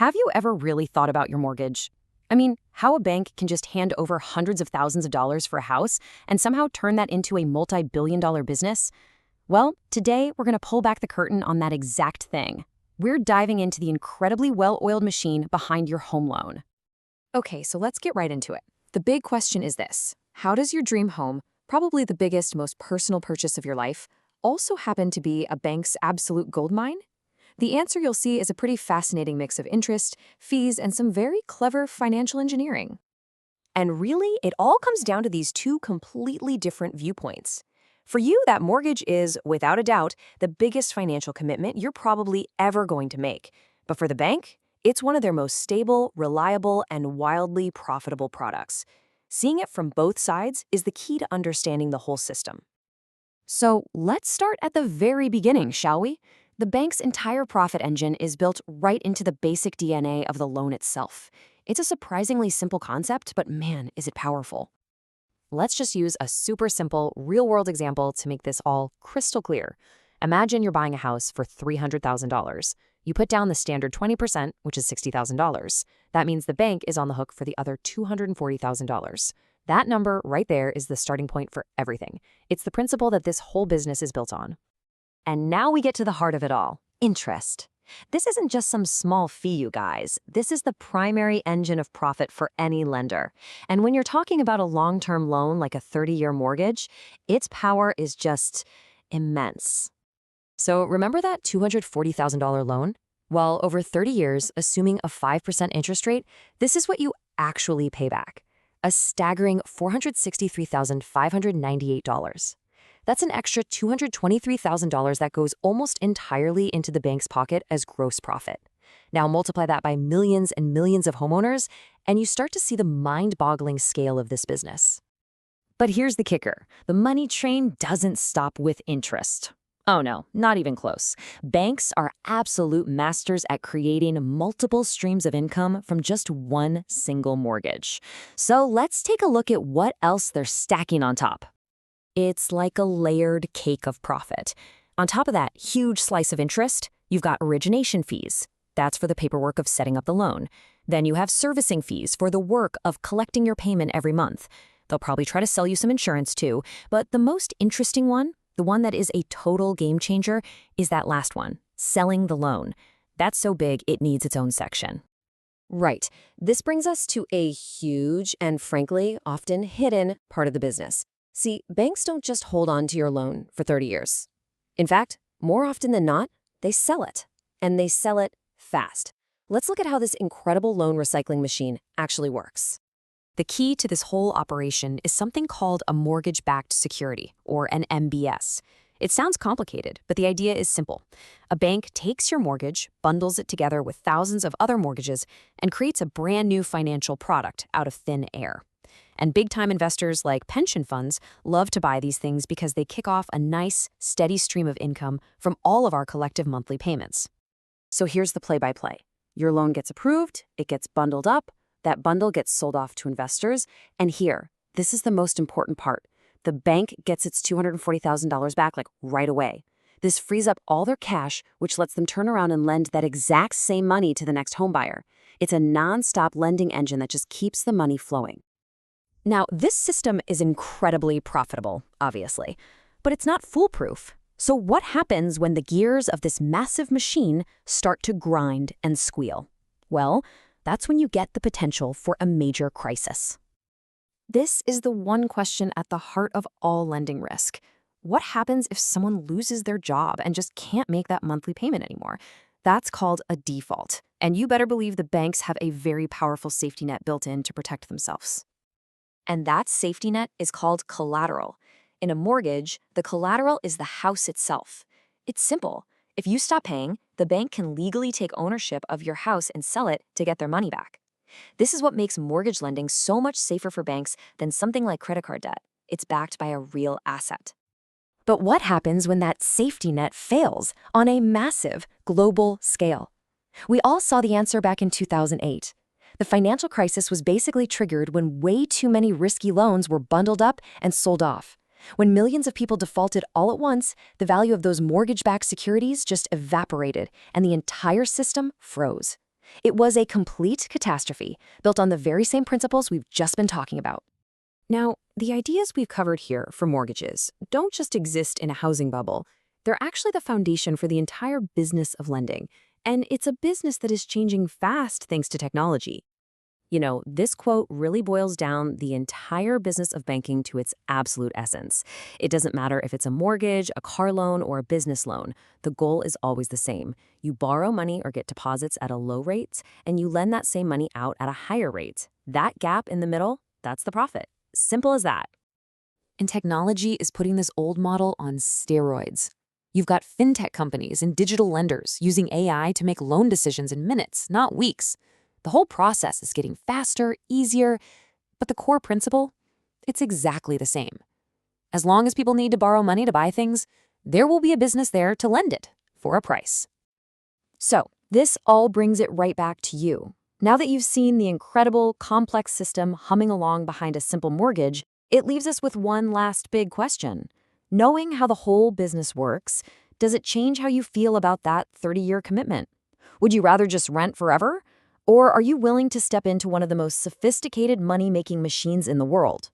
Have you ever really thought about your mortgage? I mean, how a bank can just hand over hundreds of thousands of dollars for a house and somehow turn that into a multi-billion-dollar business? Well, today we're going to pull back the curtain on that exact thing. We're diving into the incredibly well-oiled machine behind your home loan. Okay, so let's get right into it. The big question is this: how does your dream home, probably the biggest, most personal purchase of your life, also happen to be a bank's absolute goldmine? The answer you'll see is a pretty fascinating mix of interest, fees, and some very clever financial engineering. And really, it all comes down to these two completely different viewpoints. For you, that mortgage is, without a doubt, the biggest financial commitment you're probably ever going to make. But for the bank, it's one of their most stable, reliable, and wildly profitable products. Seeing it from both sides is the key to understanding the whole system. So let's start at the very beginning, shall we? The bank's entire profit engine is built right into the basic DNA of the loan itself. It's a surprisingly simple concept, but man, is it powerful. Let's just use a super simple, real-world example to make this all crystal clear. Imagine you're buying a house for $300,000. You put down the standard 20%, which is $60,000. That means the bank is on the hook for the other $240,000. That number right there is the starting point for everything. It's the principle that this whole business is built on. And now we get to the heart of it all: interest. This isn't just some small fee, you guys. This is the primary engine of profit for any lender. And when you're talking about a long-term loan like a 30-year mortgage, its power is just immense. So remember that $240,000 loan? Well, over 30 years, assuming a 5% interest rate, this is what you actually pay back: a staggering $463,598. That's an extra $223,000 that goes almost entirely into the bank's pocket as gross profit. Now multiply that by millions and millions of homeowners, and you start to see the mind-boggling scale of this business. But here's the kicker. The money train doesn't stop with interest. Oh no, not even close. Banks are absolute masters at creating multiple streams of income from just one single mortgage. So let's take a look at what else they're stacking on top. It's like a layered cake of profit. On top of that huge slice of interest, you've got origination fees. That's for the paperwork of setting up the loan. Then you have servicing fees for the work of collecting your payment every month. They'll probably try to sell you some insurance too, but the most interesting one, the one that is a total game changer, is that last one: selling the loan. That's so big it needs its own section. Right. This brings us to a huge and, frankly, often hidden part of the business. See, banks don't just hold on to your loan for 30 years. In fact, more often than not, they sell it. And they sell it fast. Let's look at how this incredible loan recycling machine actually works. The key to this whole operation is something called a mortgage-backed security, or an MBS. It sounds complicated, but the idea is simple. A bank takes your mortgage, bundles it together with thousands of other mortgages, and creates a brand new financial product out of thin air. And big-time investors like pension funds love to buy these things because they kick off a nice, steady stream of income from all of our collective monthly payments. So here's the play-by-play. Your loan gets approved, it gets bundled up, that bundle gets sold off to investors, and here, this is the most important part. The bank gets its $240,000 back right away. This frees up all their cash, which lets them turn around and lend that exact same money to the next homebuyer. It's a non-stop lending engine that just keeps the money flowing. Now, this system is incredibly profitable, obviously, but it's not foolproof. So what happens when the gears of this massive machine start to grind and squeal? Well, that's when you get the potential for a major crisis. This is the one question at the heart of all lending risk. What happens if someone loses their job and just can't make that monthly payment anymore? That's called a default, and you better believe the banks have a very powerful safety net built in to protect themselves. And that safety net is called collateral. In a mortgage, the collateral is the house itself. It's simple. If you stop paying, the bank can legally take ownership of your house and sell it to get their money back. This is what makes mortgage lending so much safer for banks than something like credit card debt. It's backed by a real asset. But what happens when that safety net fails on a massive global scale? We all saw the answer back in 2008. The financial crisis was basically triggered when way too many risky loans were bundled up and sold off. When millions of people defaulted all at once, the value of those mortgage-backed securities just evaporated, and the entire system froze. It was a complete catastrophe, built on the very same principles we've just been talking about. Now, the ideas we've covered here for mortgages don't just exist in a housing bubble. They're actually the foundation for the entire business of lending. And it's a business that is changing fast thanks to technology. You know, this quote really boils down the entire business of banking to its absolute essence. It doesn't matter if it's a mortgage, a car loan, or a business loan. The goal is always the same. You borrow money or get deposits at a low rate, and you lend that same money out at a higher rate. That gap in the middle, that's the profit. Simple as that. And technology is putting this old model on steroids. You've got fintech companies and digital lenders using AI to make loan decisions in minutes, not weeks. The whole process is getting faster, easier, but the core principle, it's exactly the same. As long as people need to borrow money to buy things, there will be a business there to lend it for a price. So, this all brings it right back to you. Now that you've seen the incredible, complex system humming along behind a simple mortgage, it leaves us with one last big question. Knowing how the whole business works, does it change how you feel about that 30-year commitment? Would you rather just rent forever? Or are you willing to step into one of the most sophisticated money-making machines in the world?